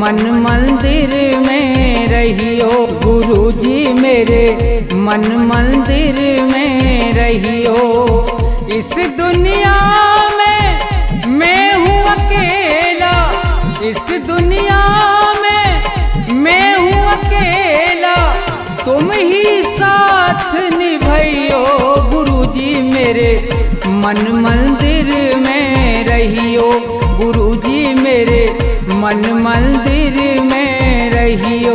मन मंदिर में रहियो। गुरुजी मेरे मन मंदिर में रहियो। इस दुनिया में मैं हूँ अकेला, इस दुनिया में मैं हूँ अकेला, तुम ही साथ निभाइयो। गुरुजी मेरे मन मंदिर में रहियो। गुरुजी मेरे मन मंदिर में रहियो।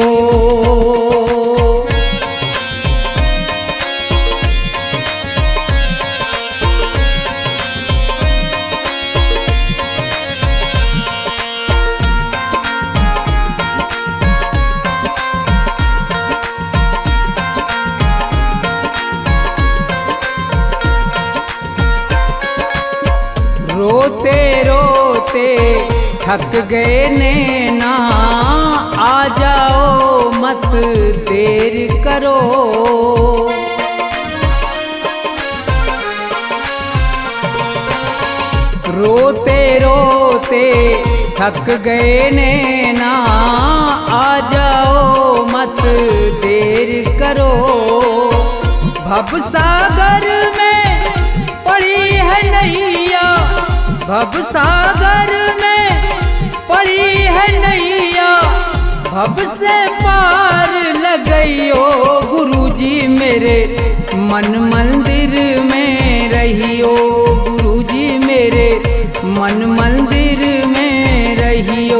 रोते रोते थक गए नैना, आ जाओ मत देर करो। रोते रोते थक गए नैना, आ जाओ मत देर करो। भवसागर में पड़ी है नैया, भवसागर में पड़ी है नैया, भव से पार लगइयो। गुरुजी मेरे मन मंदिर में रहियो। गुरुजी मेरे मन मंदिर में रहियो।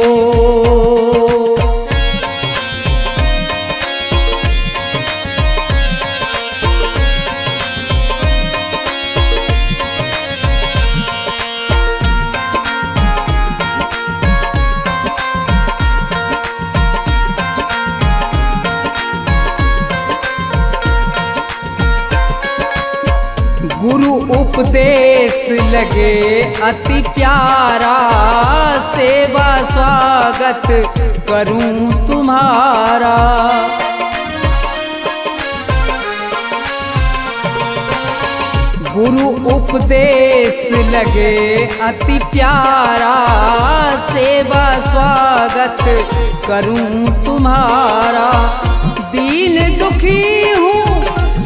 गुरु उपदेश लगे अति प्यारा, सेवा स्वागत करूं तुम्हारा। गुरु उपदेश लगे अति प्यारा, सेवा स्वागत करूं तुम्हारा। दीन दुखी हूँ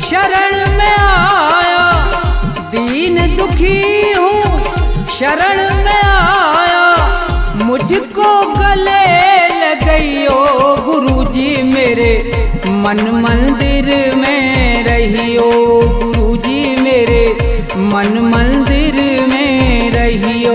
शरण में आया, दीन दुखी हूँ शरण में आया, मुझको गले लगइयो। गुरुजी मेरे मन मंदिर में रहियो। गुरुजी मेरे मन मंदिर में रहियो।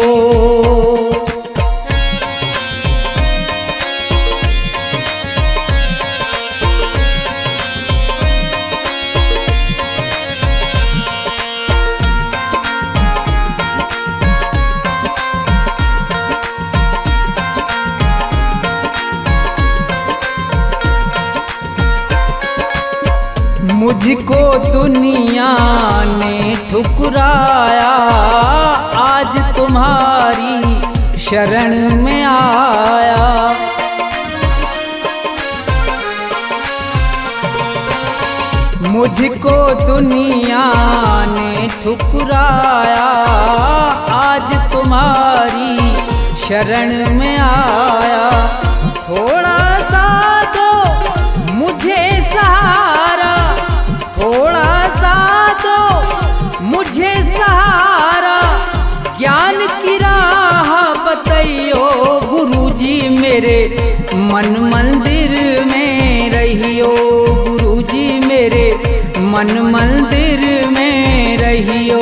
मुझको दुनिया ने ठुकराया, आज तुम्हारी शरण में आया। मुझको दुनिया ने ठुकराया, आज तुम्हारी शरण में आया। थोड़ा सा दो मुझे सहारा, थोड़ा सा दो मुझे सहारा, ज्ञान की राह बताइयो। गुरुजी मेरे मन मंदिर में रहियो। गुरुजी मेरे मन मंदिर में रहियो।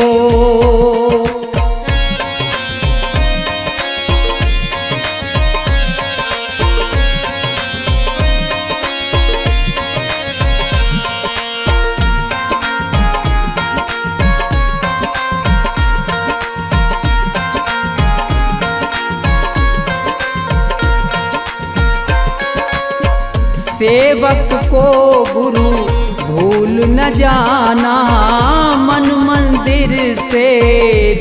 सेवक को गुरु भूल न जाना, मन मंदिर से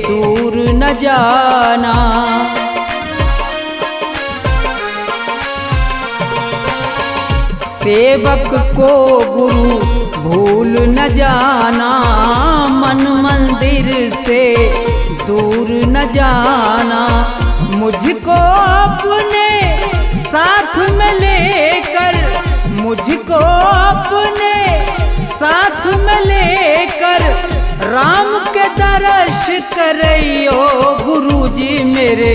दूर न जाना। सेवक को गुरु भूल न जाना, मन मंदिर से दूर न जाना। मुझको अपने साथ में लेकर, मुझको अपने साथ में लेकर राम के दर्श करइयो गुरुजी मेरे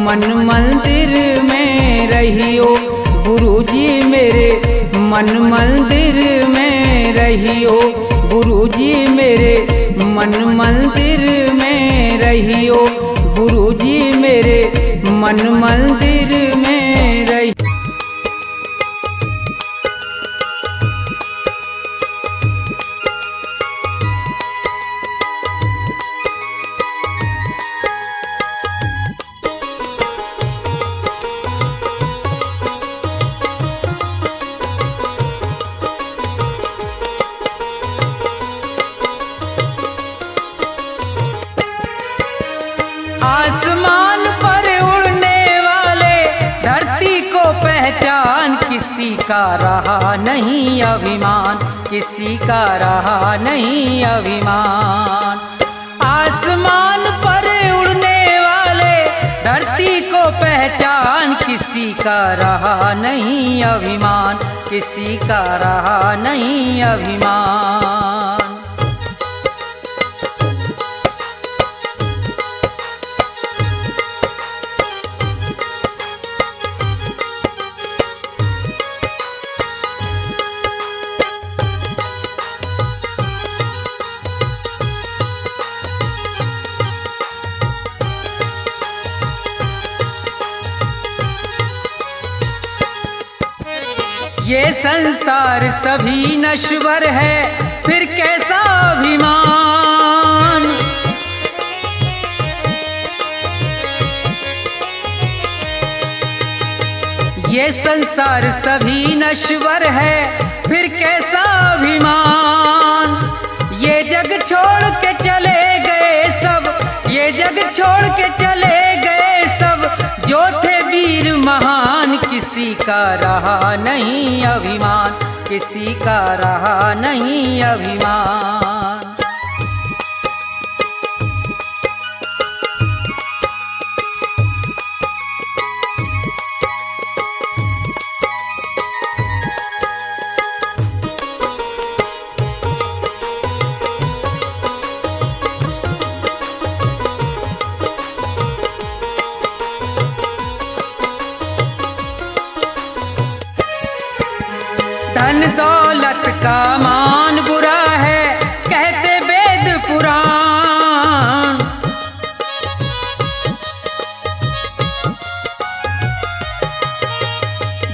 मन मंदिर में रहियो, गुरुजी मेरे मन मंदिर में रहियो, गुरुजी मेरे मन मंदिर में रहियो, गुरुजी मेरे मन मंदिर में रहियो। आसमान पर उड़ने वाले धरती को पहचान, किसी का रहा नहीं अभिमान, किसी का रहा नहीं अभिमान। आसमान पर उड़ने वाले धरती को पहचान, किसी का रहा नहीं अभिमान, किसी का रहा नहीं अभिमान। ये संसार सभी नश्वर है, फिर कैसा अभिमान। ये संसार सभी नश्वर है, फिर कैसा अभिमान। ये जग छोड़ के चले गए सब, ये जग छोड़ के चले गए सब, जो थे वीर महान, किसी का रहा नहीं अभिमान, किसी का रहा नहीं अभिमान। धन दौलत का मान बुरा है, कहते वेद पुराण।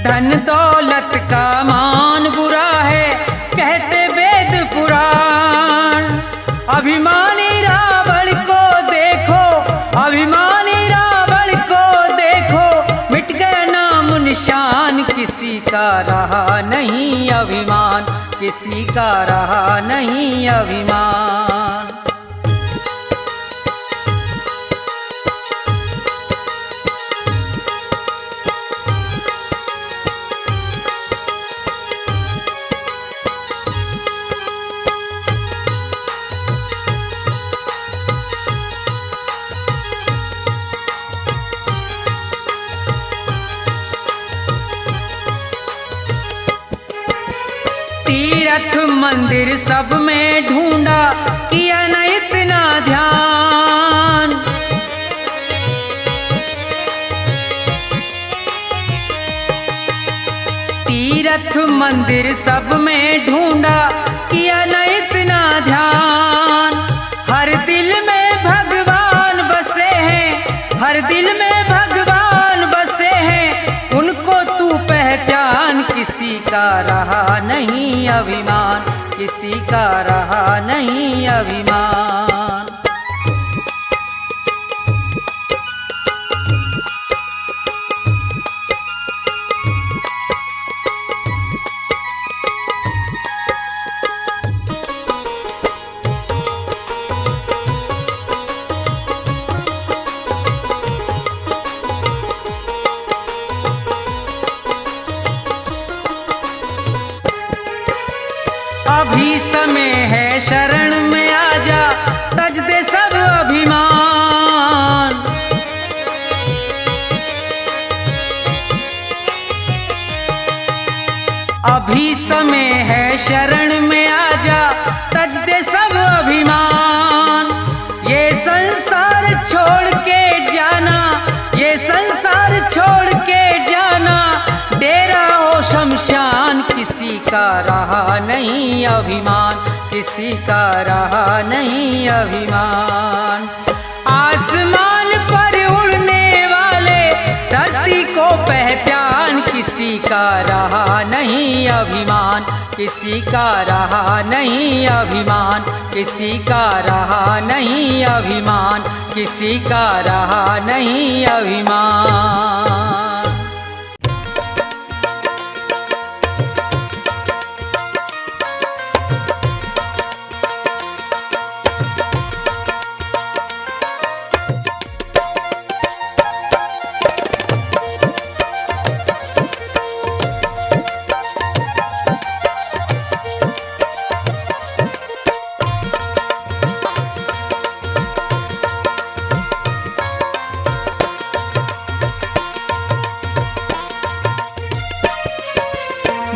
धन दौलत का मान बुरा है, कहते वेद पुराण। अभिमानी रावण को देखो, अभिमानी रावण को देखो, मिट गया नाम निशान, किसी का रहा नहीं अभिमान, किसी का रहा नहीं अभिमान। तीर्थ मंदिर सब में ढूंढा, किया न इतना ध्यान। तीर्थ मंदिर सब में ढूंढा, किया न इतना ध्यान। हर दिल में भगवान बसे हैं, हर दिल में भगवान बसे हैं, उनको तू पहचान, किसी का रहा नहीं अभिमान, किसी का रहा नहीं अभिमान। अभी समय है शरण में आजा, तज दे सब अभिमान। अभी समय है शरण में आजा, तज दे सब अभिमान। ये संसार छोड़ के जाना, ये संसार छोड़ के जाना, डेरा हो शमशान। किसी का रहा नहीं अभिमान, किसी का रहा नहीं अभिमान। आसमान पर उड़ने वाले धरती को पहचान, किसी का रहा नहीं अभिमान, किसी का रहा नहीं अभिमान, किसी का रहा नहीं अभिमान, किसी का रहा नहीं अभिमान।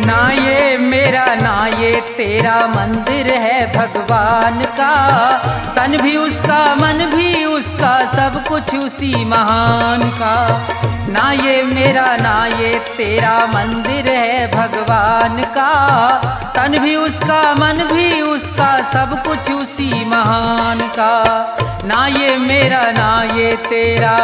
ना ये मेरा ना ये तेरा मंदिर है भगवान का, तन भी उसका मन भी उसका सब कुछ उसी महान का। ना ये मेरा ना ये तेरा मंदिर है भगवान का, तन भी उसका मन भी उसका सब कुछ उसी महान का। ना ये मेरा ना ये तेरा।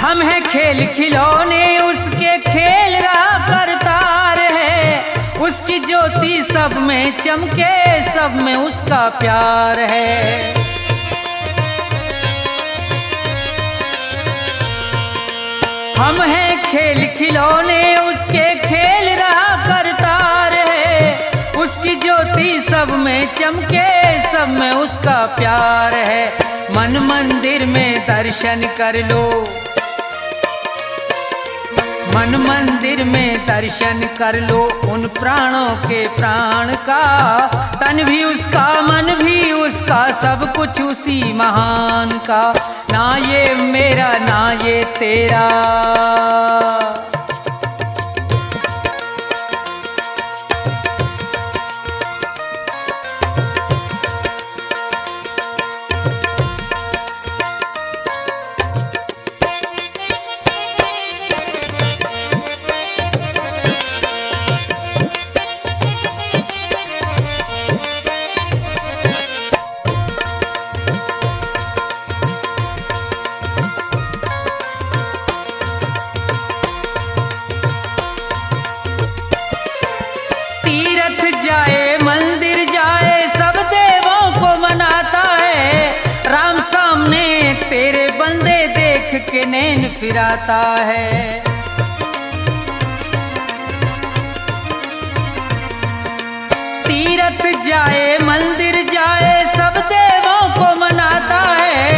हम हैं खेल खिलौने उसके, खेल रहा करतार है। उसकी ज्योति सब में चमके, सब में उसका प्यार है। हम हैं खेल खिलौने उसके, खेल रहा करतार है। उसकी ज्योति सब में चमके, सब में उसका प्यार है। मन मंदिर में दर्शन कर लो, मन मंदिर में दर्शन कर लो उन प्राणों के प्राण का। तन भी उसका मन भी उसका सब कुछ उसी महान का। ना ये मेरा ना ये तेरा। जाए मंदिर जाए सब देवों को मनाता है। राम सामने तेरे बंदे देख के नैन फिराता है। तीरथ जाए मंदिर जाए सब देवों को मनाता है।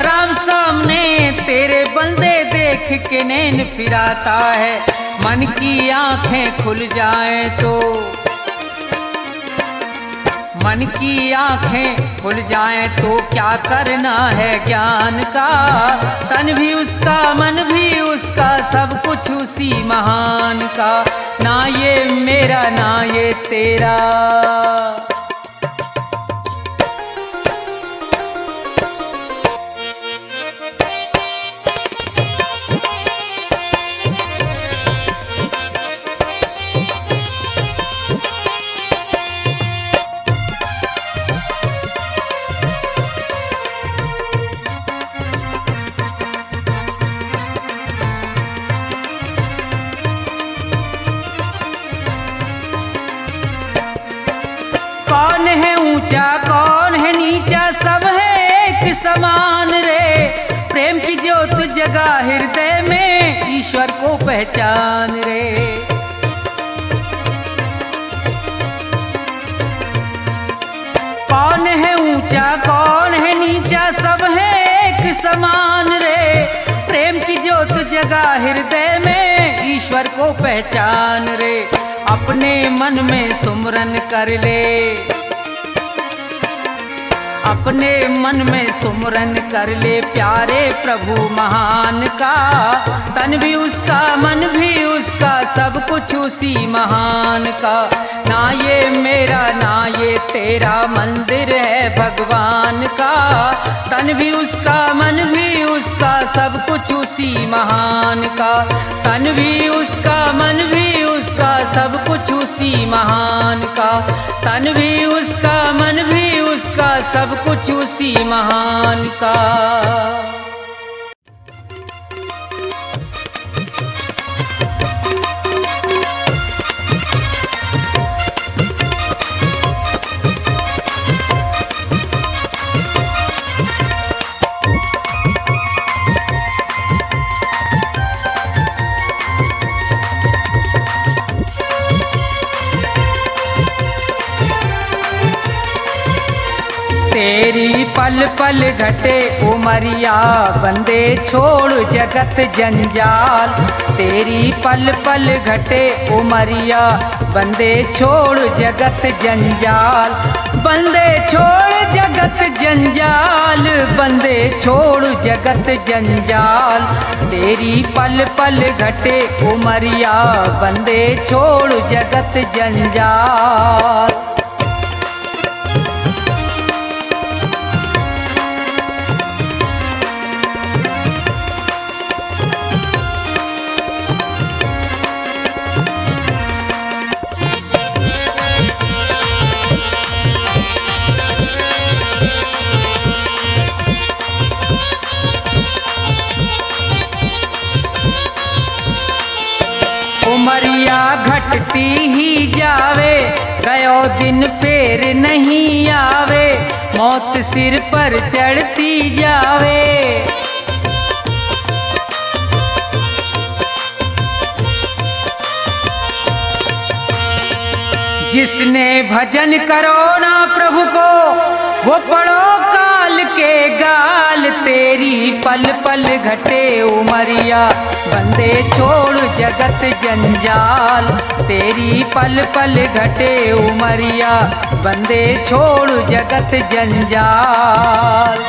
राम सामने तेरे बंदे देख के नैन फिराता है। मन की आंखें खुल जाएं तो, मन की आंखें खुल जाएं तो क्या करना है ज्ञान का। तन भी उसका मन भी उसका सब कुछ उसी महान का। ना ये मेरा ना ये तेरा। कौन है ऊंचा कौन है नीचा, सब है एक समान रे। प्रेम की ज्योत जगा हृदय में, ईश्वर को पहचान रे। समान रे। प्रेम की ज्योत जगा हृदय में, ईश्वर को पहचान रे। अपने मन में सुमरन कर ले, अपने मन में सुमरन कर ले प्यारे प्रभु महान का। तन भी उसका, मन भी उसका, सब कुछ उसी महान का। ना ये मेरा ना ये तेरा मंदिर है भगवान का। तन भी उसका, मन भी उसका, सब कुछ उसी महान का। तन भी उसका, मन भी उसका, सब कुछ उसी महान का। तन भी उसका, मन भी उसका, सब कुछ उसी महान का। तेरी पल पल घटे उमरिया, बंदे छोड़ जगत जंजाल। तेरी पल पल घटे उमरिया, बंदे छोड़ जगत जंजाल। बंदे छोड़ जगत जंजाल, बंदे छोड़ जगत जंजाल। तेरी पल पल घटे उमरिया, बंदे छोड़ जगत जंजाल। उमरिया घटती ही जावे, गयो दिन फेर नहीं आवे। मौत सिर पर चढ़ती जावे, जिसने भजन करो ना प्रभु को, वो पढ़ो काल के गाल। तेरी पल पल घटे उमरिया, बंदे छोड़ जगत जंजाल। तेरी पल पल घटे उमरिया, बंदे छोड़ जगत जंजाल।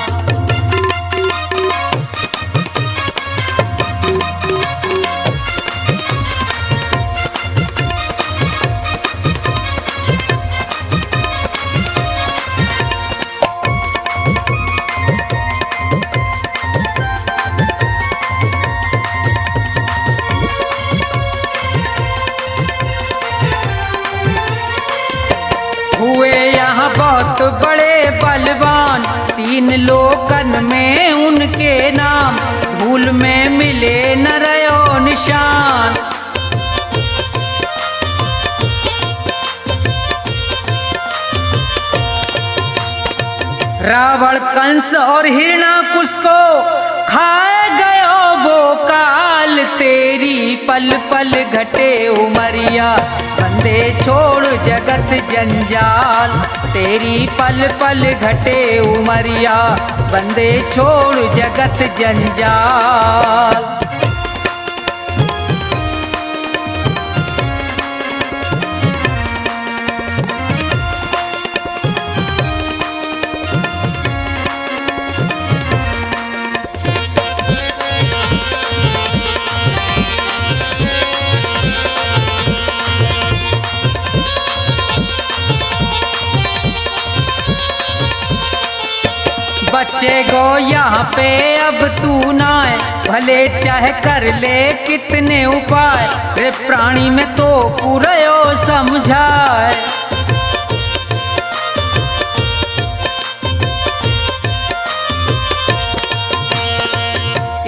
हुए यहाँ बहुत बड़े बलवान, तीन लोकन में उनके नाम। धूल में मिले न रयो निशान, रावण कंस और हिरणाकुश को खाए गयो वो काल। तेरी पल पल घटे उमरिया, बंदे छोड़ जगत जंजाल। तेरी पल पल घटे उमरिया, बंदे छोड़ जगत जंजाल। बच्चे गो यहाँ पे अब तू ना है, भले चाहे कर ले कितने उपाय। रे प्राणी में तो पूरयो समझाए,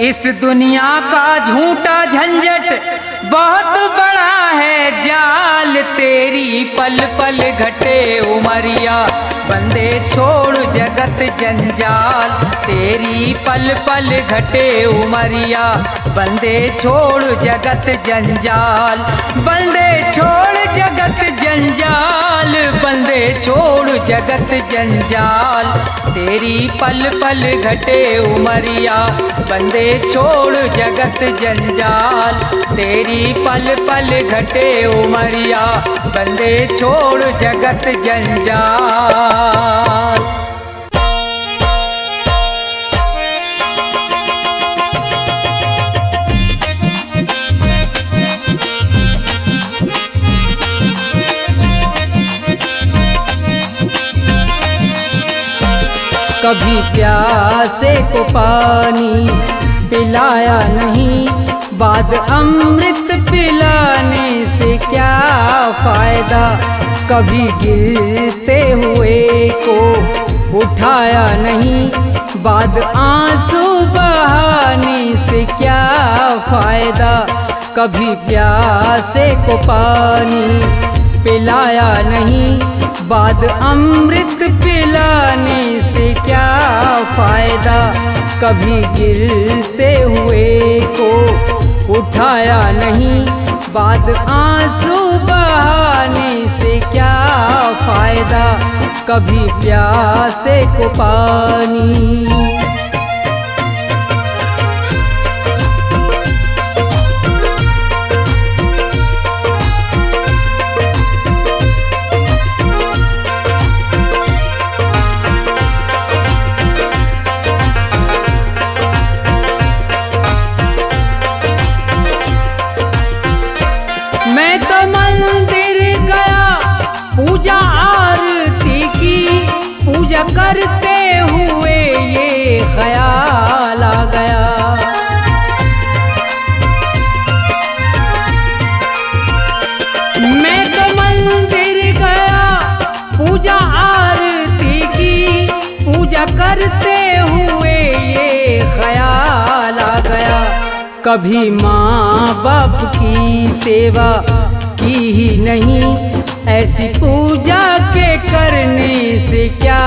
इस दुनिया का झूठा झंझट बहुत बड़ा है जाल। तेरी पल पल घटे उमरिया, बंदे छोड़ जगत जंजाल। तेरी पल पल घटे उमरिया, बंदे छोड़ जगत जंजाल। बंदे छोड़ जगत जंजाल, बंदे छोड़ जगत जंजाल, तेरी पल पल घटे उमरिया, बंदे छोड़ जगत जंजाल, तेरी पल पल घटे उमरिया, बंदे छोड़ जगत जंजाल। कभी प्यासे को पानी पिलाया नहीं, बाद अमृत पिलाने से क्या फायदा। कभी गिरते हुए को उठाया नहीं, बाद आंसू बहाने से क्या फायदा। कभी प्यासे को पानी पिलाया नहीं, बाद अमृत पिलाने से क्या फायदा। कभी गिरते हुए को उठाया नहीं, बाद आंसू बहाने से क्या फायदा। कभी प्यासे को पानी। मैं तो मंदिर गया, पूजा आरती की, पूजा करते हुए ये ख्याल आ गया। मैं तो मंदिर गया, पूजा आरती की, पूजा करते हुए ये ख्याल आ गया। कभी माँ बाप की सेवा की ही नहीं, ऐसी पूजा के करने से क्या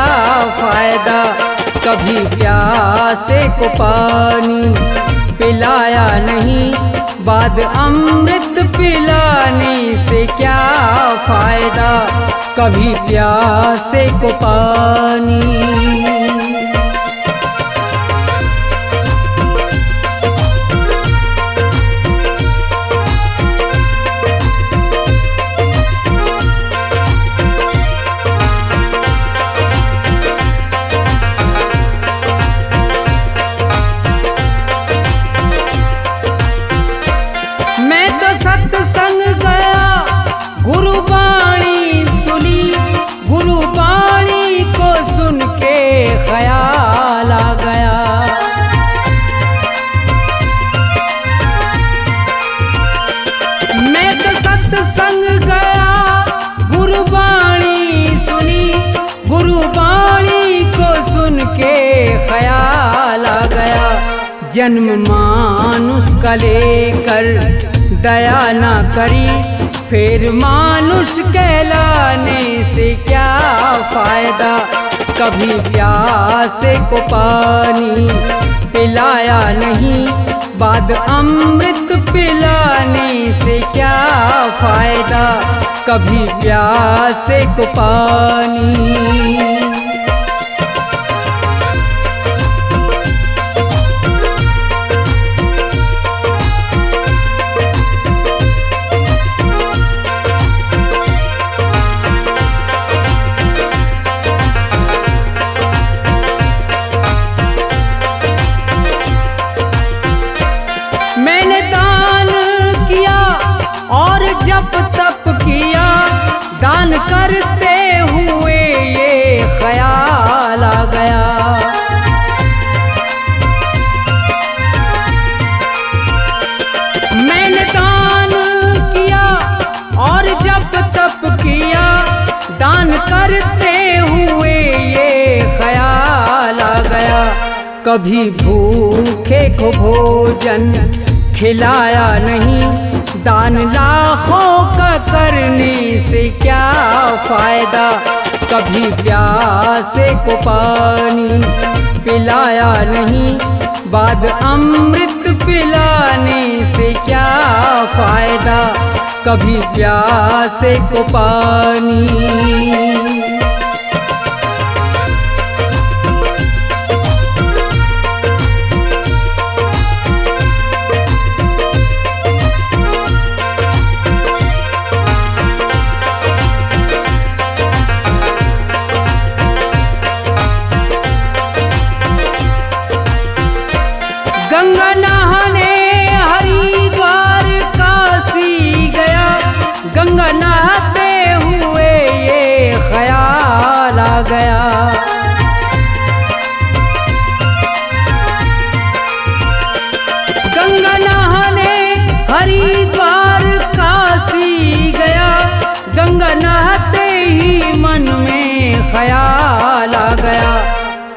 फायदा। कभी प्यासे को पानी पिलाया नहीं, बाद अमृत पिलाने से क्या फायदा। कभी प्यासे को पानी। मैं तो सत्संग गया, गुरुबाणी सुनी, गुरुबाणी को सुन के ख्याल आ गया। मैं तो सत्संग गया, गुरुबाणी सुनी, गुरुबाणी को सुन के ख्याल आ गया। जन्म मानुष का लेकर दया ना करी, फिर मानुष कहलाने से क्या फायदा। कभी प्यासे को पानी पिलाया नहीं, बाद अमृत पिलाने से क्या फायदा। कभी प्यासे को पानी। मैंने दान किया और जप तप किया, दान करते हुए ये ख्याल आ गया। मैंने दान किया और जप तप किया, दान करते हुए ये ख्याल आ गया। कभी भूखे को भोजन खिलाया नहीं, दान लाखों का करने से क्या फायदा। कभी प्यासे को पानी पिलाया नहीं, बाद अमृत पिलाने से क्या फायदा। कभी प्यासे को पानी।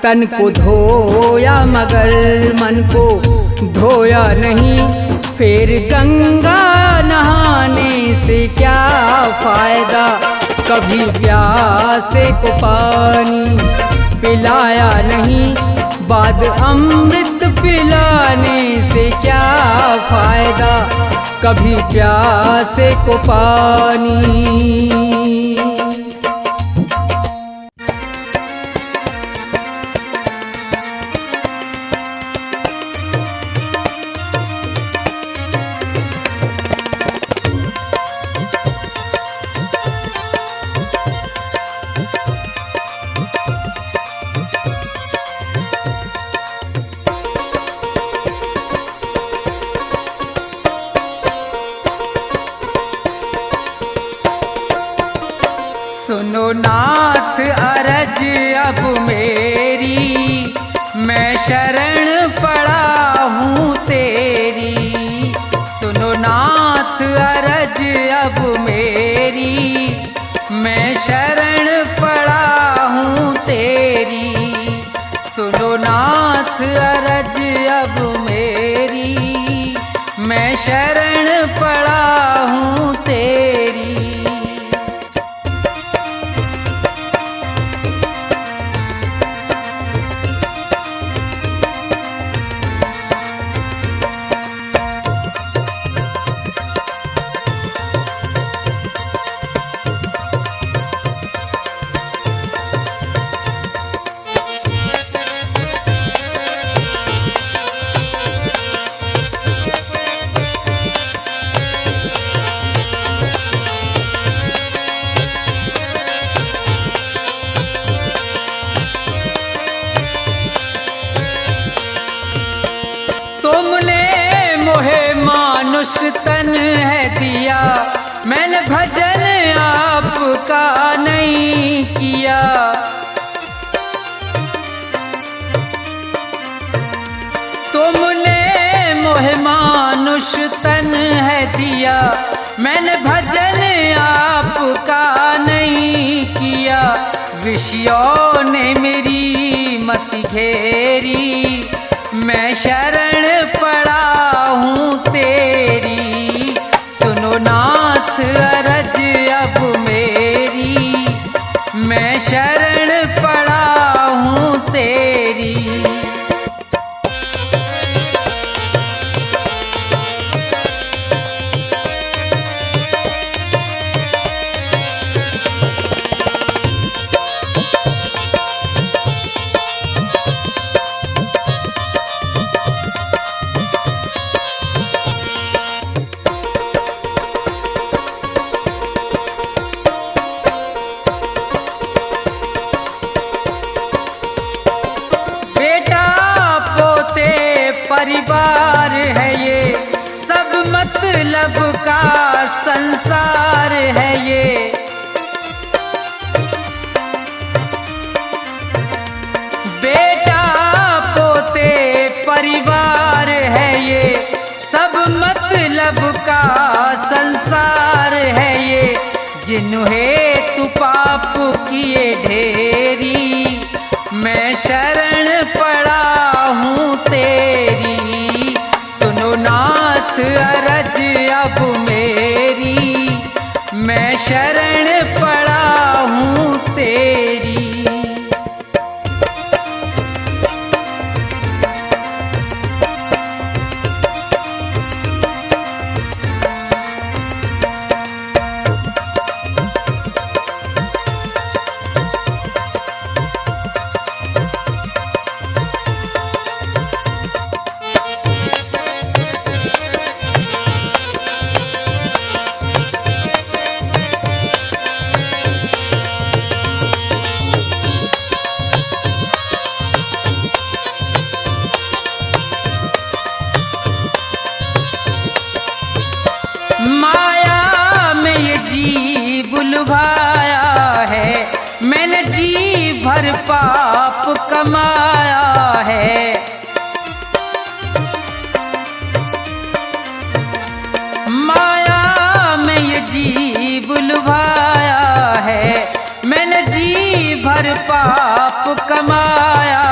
तन को धोया मगर मन को धोया नहीं, फिर गंगा नहाने से क्या फायदा। कभी प्यासे को पानी पिलाया नहीं, बाद अमृत पिलाने से क्या फायदा। कभी प्यासे को पानी। सुनो नाथ अरज अब मेरी, मैं शरण पड़ा हूँ तेरी। सुनो नाथ अरज अब मेरी, मैं शरण पड़ा हूँ तेरी। सुनो नाथ अरज अब मेरी, मैं शरण पड़ा हूँ तेरी। मानुष तन है दिया, मैंने भजन आपका नहीं किया। तुमने मोहे मानुष तन है दिया, मैंने भजन आपका नहीं किया। विषयों ने मेरी मति घेरी, मैं शरण पड़ा हूँ तेरी। सुनो नाथ अरज अब मेरी, मैं शरण पड़ा हूँ तेरी। परिवार है ये, सब मतलब का संसार है ये। बेटा पोते परिवार है ये, सब मतलब का संसार है ये। जिन्हें तू पाप किए ढेरी, मैं शरण पड़ा हूँ तेरी। सुनो नाथ अरज अब मेरी, मैं शरण पड़ा हूँ तेरी। बुलवाया है, मैंने जी भर पाप कमाया है। माया में ये जी बुलवाया है, मैंने जी भर पाप कमाया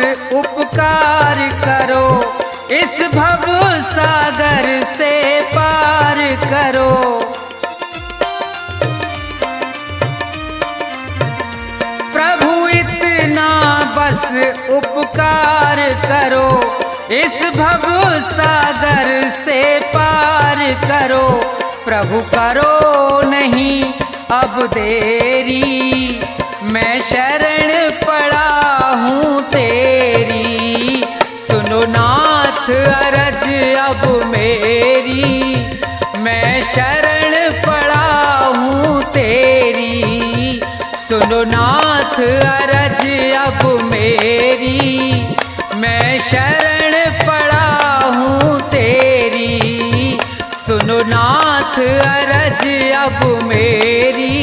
उपकार करो, इस भव सागर से पार करो। प्रभु इतना बस उपकार करो, इस भव सागर से पार करो। प्रभु करो नहीं अब देरी, मैं शरण पड़ा हूँ तेरी। सुनो नाथ अरज अब मेरी, मैं शरण पड़ा हूँ तेरी। सुनो नाथ अरज अब मेरी, मैं शरण पड़ा हूँ तेरी। सुनो नाथ अरज अब मेरी,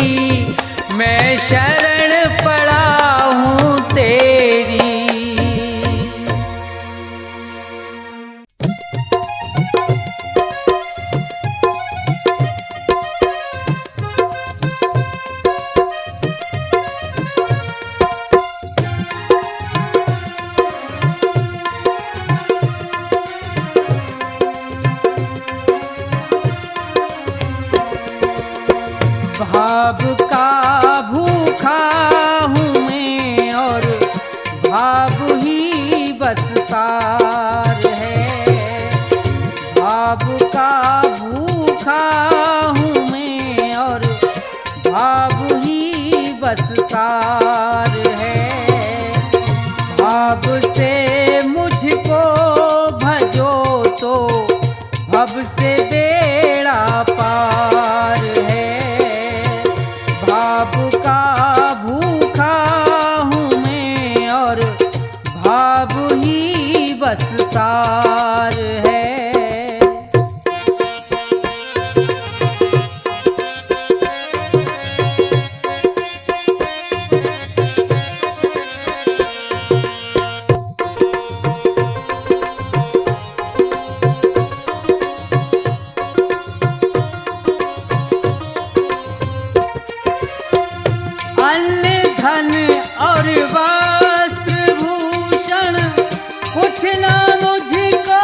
मैं शरण पड़ा हूँ तेरी। भाव का भूखा हूँ मैं और भाव ही बस सार है। भाव का भूखा हूँ मैं और भाव ही बस सार है। भाव से मुझको भजो तो भव से बेड़ा पार है। भाव का भूखा हूँ मैं और भाव ही बस सार है। धन और वस्त्र भूषण कुछ ना मुझको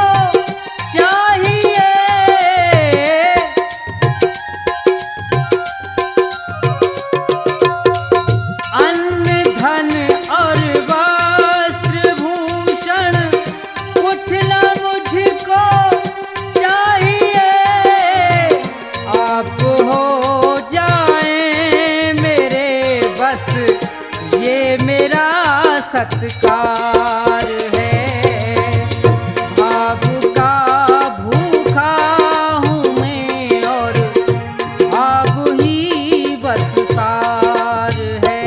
चाहिए। अन्न धन और वस्त्र भूषण कुछ ना मुझको चाहिए। आप हो जाए मेरे बस ये मेरा सत्कार है। भाव का भूखा हूँ मैं और भाव ही बस सार है।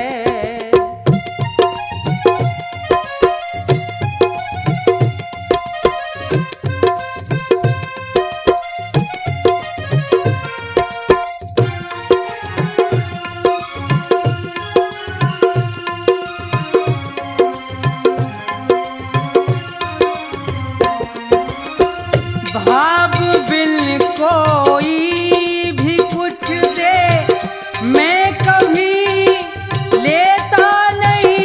भाव बिन कोई भी कुछ दे मैं कभी लेता नहीं।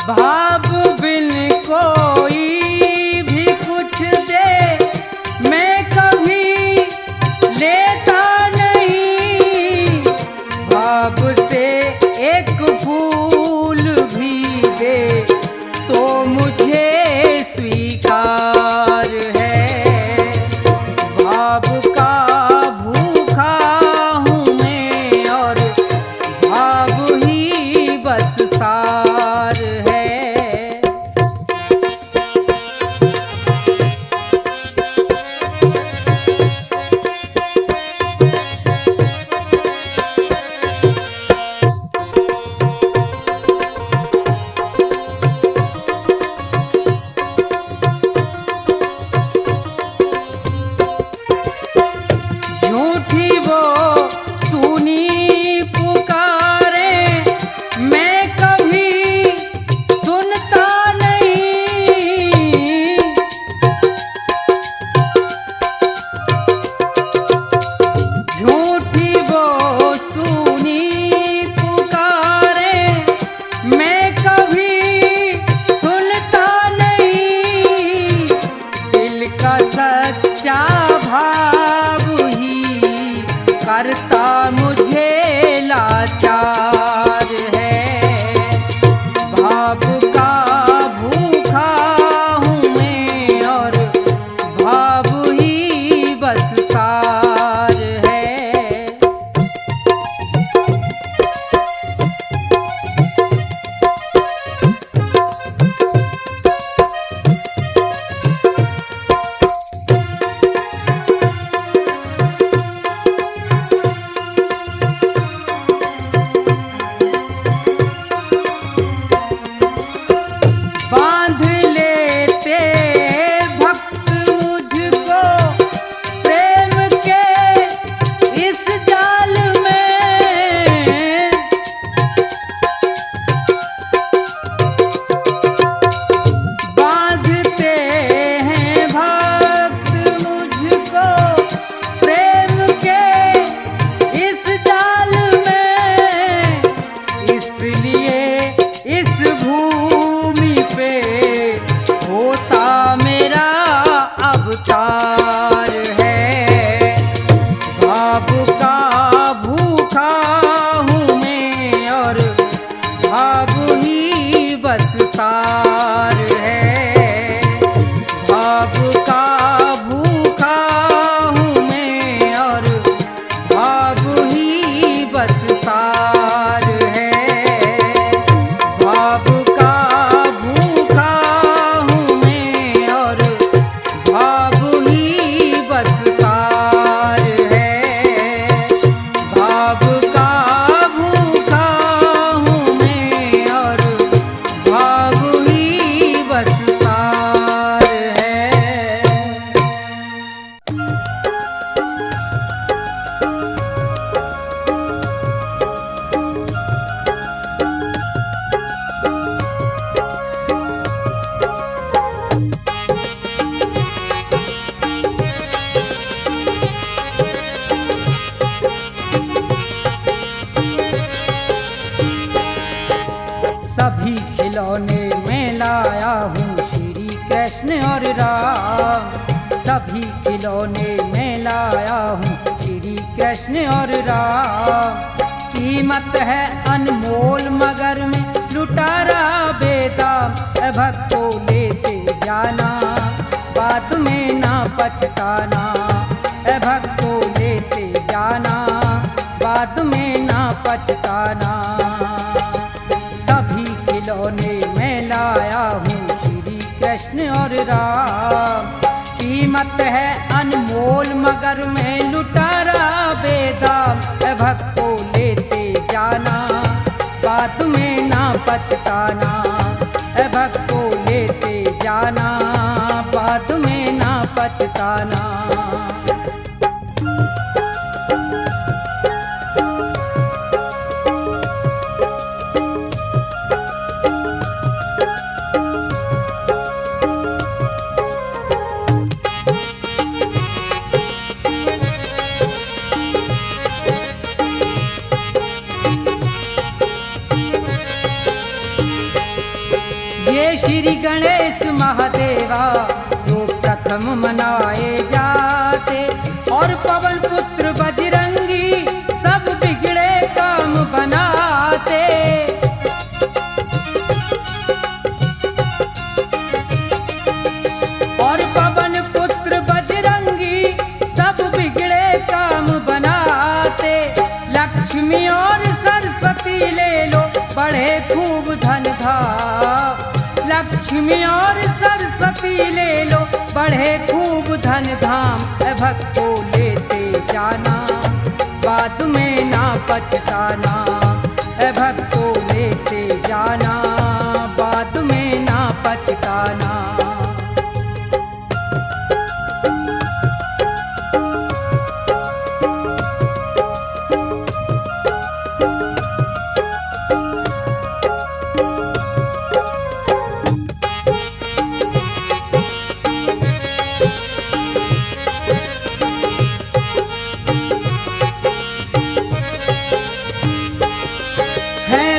भाव बिन कोई भी कुछ दे मैं कभी लेता नहीं। भाव से एक फूल भी दे सभी खिलौने में लाया हूँ श्री कृष्ण और राम। सभी खिलौने में लाया हूँ श्री कृष्ण और राम। कीमत है अनमोल मगर में लुटारा बेदाम। भक्तों लेते जाना बाद में ना पछताना। भक्तों लेते जाना बाद में ना पछताना। सभी खिलौने में लाया हूँ श्री कृष्ण और राम। कीमत है अनमोल मगर में लुटारा बेदाम। भक्तों लेते जाना बाद में ना पछताना। भक्तों लेते जाना बाद में ना पछताना। ये श्री गणेश महादेवा जो प्रथम मनाए जाते, और पवन पुत्र बजरंगी सब बिगड़े काम बनाते। और पवन पुत्र बजरंगी सब बिगड़े काम बनाते। लक्ष्मी और सरस्वती ले लो बढ़े खूब धन धाम। लक्ष्मी और सरस्वती ले लो बढ़े खूब धन धाम। भक्तों लेते जाना बाद में ना पछताना। भक्तों लेते जाना बाद में ना पछताना।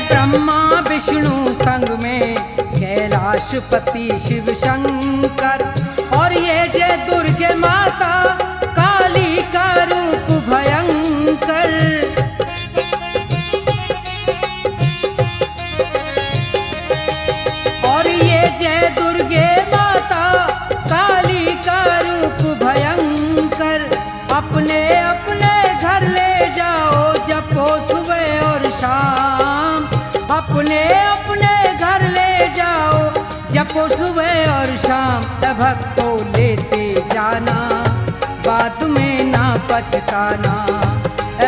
ब्रह्मा विष्णु संग में कैलाशपति शिव शंकर, और ये जय दुर्गे माता काली का रूप भयंकर। और ये जय दुर्गे माता काली का रूप भयंकर। अपने अपने घर ले जाओ जपो सुबह और शाम। अपने अपने घर ले जाओ जपो सुबह और शाम। भक्तों लेते जाना बाद में ना पछताना।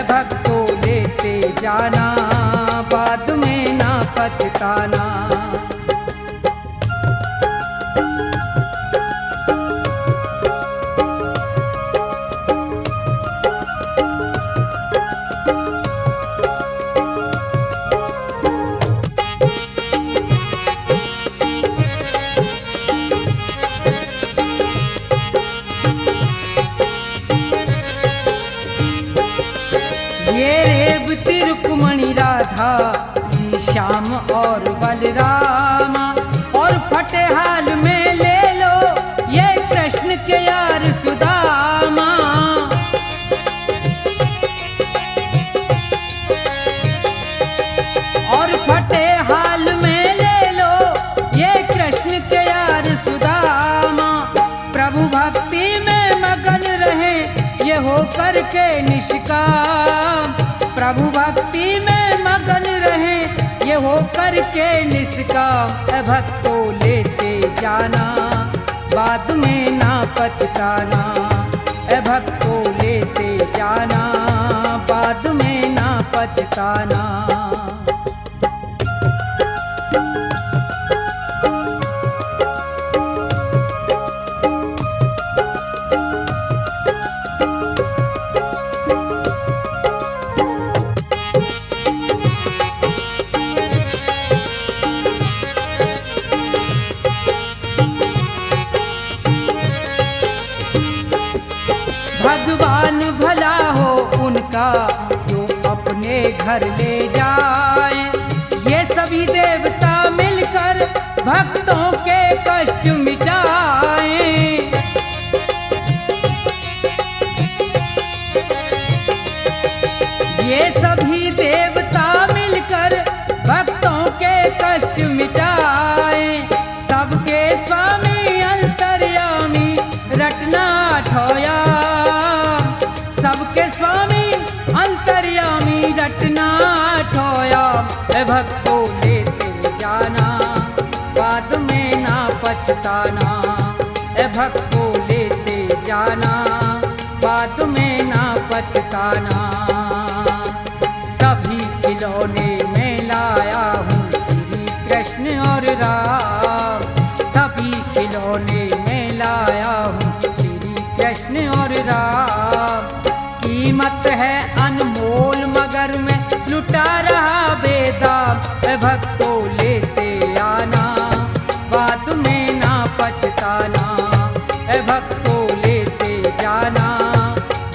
भक्तों लेते जाना बाद में ना पछताना। ये रेवती रुक्मणी राधा श्याम और बलरामा, और फटेहाल में ले लो ये कृष्ण के यार सुदामा। और फटेहाल में ले लो ये कृष्ण के यार सुदामा। प्रभु भक्ति में मगन रहे ये हो करके निष्काम। प्रभु भक्ति में मगन रहे ये हो करके निष्काम। भक्तों लेते जाना बाद में ना पछताना। भक्तों लेते जाना बाद में ना पछताना। भगवान भला हो उनका जो अपने घर ले जाए। ये सभी देवता मिलकर भक्तों के कष्ट मिटाएं। ये सभी देवता मिलकर भक्तों के कष्ट मिटाएं। सबके स्वामी अंतर्यामी रटना ठोया, सबके स्वामी अंतर्यामी रटना ठोया। ए भक्तों लेते जाना, बाद में ना पछताना। ए भक्तों लेते जाना, बाद में ना पछताना। सभी खिलौने में लाया हूँ श्री कृष्ण और राम, सभी खिलौने में लाया हूँ श्री कृष्ण और राम। कीमत है अनमोल मगर मैं लुटा रहा बेदाम। ए भक्तों लेते आना, बाद में ना पछताना। ए भक्तों लेते जाना,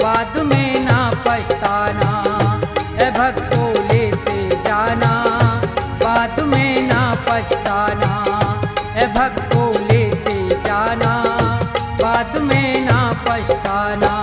बाद में ना पछताना। ए भक्तों लेते जाना, बाद में ना पछताना। ए भक्तों लेते जाना, बाद में ना पछताना।